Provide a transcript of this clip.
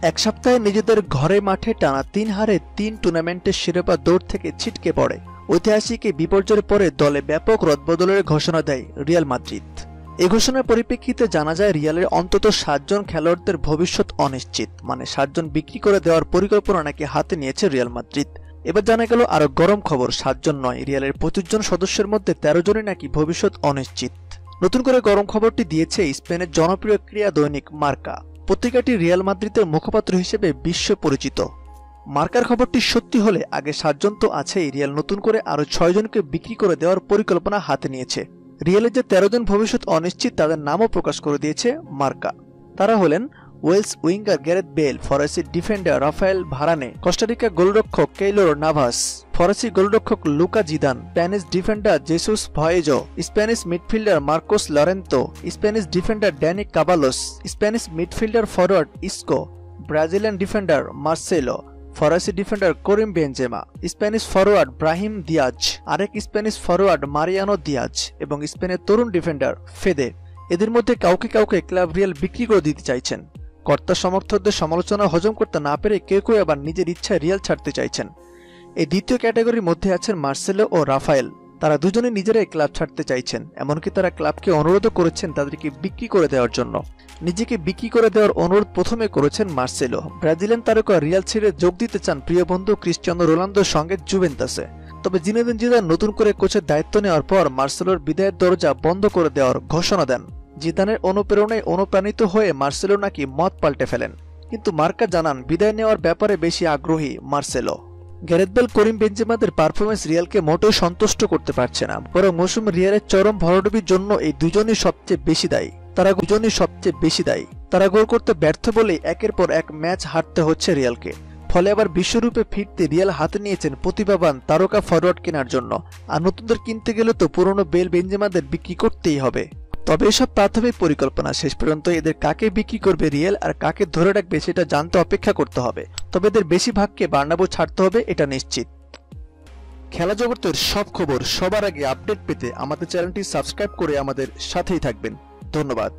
এক সপ্তাহে নিজেদের ঘরে মাঠে টানা ৩ হারে ৩ টুর্নামেন্টের শিরোপা দৌড় থেকে ছিটকে পড়ে ঐতিহাসিক এই বিপর্যয়ের পরে দলে ব্যাপক রদবদলের ঘোষণা দেয় রিয়াল মাদ্রিদ। এই ঘোষণার পরিপ্রেক্ষিতে জানা যায় রিয়ালের অন্তত ৭ জন খেলোয়াড়দের ভবিষ্যৎ অনিশ্চিত, মানে ৭ জন বিক্রি করে দেওয়ার পরিকল্পনা নাকি হাতে নিয়েছে রিয়াল মাদ্রিদ। এবার জানা গেল আরো গরম খবর, ৭ জন নয়, রিয়ালের ২৫ জন সদস্যের মধ্যে ১৩ জনই নাকি ভবিষ্যৎ অনিশ্চিত। নতুন করে গরম খবরটি দিয়েছে স্পেনের জনপ্রিয় ক্রীড়া দৈনিক মার্কা। পত্রিকাটি রিয়াল মাদ্রিদের মুখপাত্র হিসেবে বিশ্ব পরিচিত। মার্কার খবরটি সত্যি হলে আগে ৭ জন তো আছেই, রিয়াল নতুন করে আরো ৬ জনকে বিক্রি করে দেওয়ার পরিকল্পনা হাতে নিয়েছে। রিয়ালের যে ১৩ জন ভবিষ্যৎ অনিশ্চিত তাদের নামও প্রকাশ করে দিয়েছে মার্কা। তারা হলেন ওয়েলস উইঙ্গার গ্যারেথ বেল, ফরাসি ডিফেন্ডার রাফায়েল ভারানে, কোস্টারিকা গোলরক্ষক কেইলর নাভাস, ফরাসি গোলরক্ষক Luca Zidane, Spanish defender Jesus Vallejo, Spanish midfielder Marcos Llorente, Spanish defender Dani Ceballos, Spanish midfielder forward Isco, Brazilian defender Marcelo, ফরাসি defender Karim Benzema, Spanish forward Brahim Diaz, আরেক Spanish forward Mariano Diaz এবং স্পেনের তরুণ defender Fede. এদের মধ্যে কাউকে কাউকে club Real বিক্রি করে দিতে চাইছেন। কর্তা সমর্থকদের সমালোচনা হজম করতে না পেরে কেউ কেউ আবার নিজের ইচ্ছায় রিয়াল ছাড়তে চাইছেন। এই দ্বিতীয় ক্যাটাগরির মধ্যে আছেন মার্সেলো ও রাফায়েল। তারা দুজনে নিজেরাই ক্লাব ছাড়তে চাইছেন, এমনকি তারা ক্লাবকে অনুরোধও করেছেন তাদেরকে বিক্রি করে দেওয়ার জন্য। নিজেকে বিক্রি করে দেওয়ার অনুরোধ প্রথমে করেছেন মার্সেলো। ব্রাজিলিয়ান তারকা রিয়াল ছেড়ে যোগ দিতে চান প্রিয় বন্ধু ক্রিস্টিয়ানো রোনালদোর সঙ্গে জুভেন্টাসে। তবে জিনেদিন জিদান নতুন করে কোচের দায়িত্ব নেওয়ার পর মার্সেলোর বিদায়ের দরজা বন্ধ করে দেওয়ার ঘোষণা দেন। জিদানের অনুপ্রেরণায় অনুপ্রাণিত হয়ে মার্সেলো নাকি মত পাল্টে ফেলেন, কিন্তু মার্কা জানান বিদায় নেওয়ার ব্যাপারে বেশি আগ্রহী মার্সেলো। গ্যারেথ বেল, করিম বেনজেমাদের পারফরমেন্স রিয়ালকে মোটেও সন্তুষ্ট করতে পারছে না, বরং মৌসুম রিয়ালের চরম ভরাডুবির জন্য এই দুজনই সবচেয়ে বেশি দায়ী। তারা গোল করতে ব্যর্থ বলেই একের পর এক ম্যাচ হারতে হচ্ছে রিয়ালকে। ফলে আবার বিশ্বরূপে ফিরতে রিয়াল হাতে নিয়েছেন প্রতিভাবান তারকা ফরওয়ার্ড কেনার জন্য। আর নতুনদের কিনতে গেলে তো পুরনো বেল বেনজেমাদের বিক্রি করতেই হবে। তবে এসব প্রাথমিক পরিকল্পনা, শেষ পর্যন্ত এদের কাকে বিক্রি করবে রিয়াল আর কাকে ধরে রাখবে সেটা জানতে অপেক্ষা করতে হবে। তবে এদের বেশিরভাগকে বার্নাব্যু ছাড়তে হবে, এটা নিশ্চিত। খেলা জগতের সব খবর সবার আগে আপডেট পেতে আমাদের চ্যানেলটি সাবস্ক্রাইব করে আমাদের সাথেই থাকবেন। ধন্যবাদ।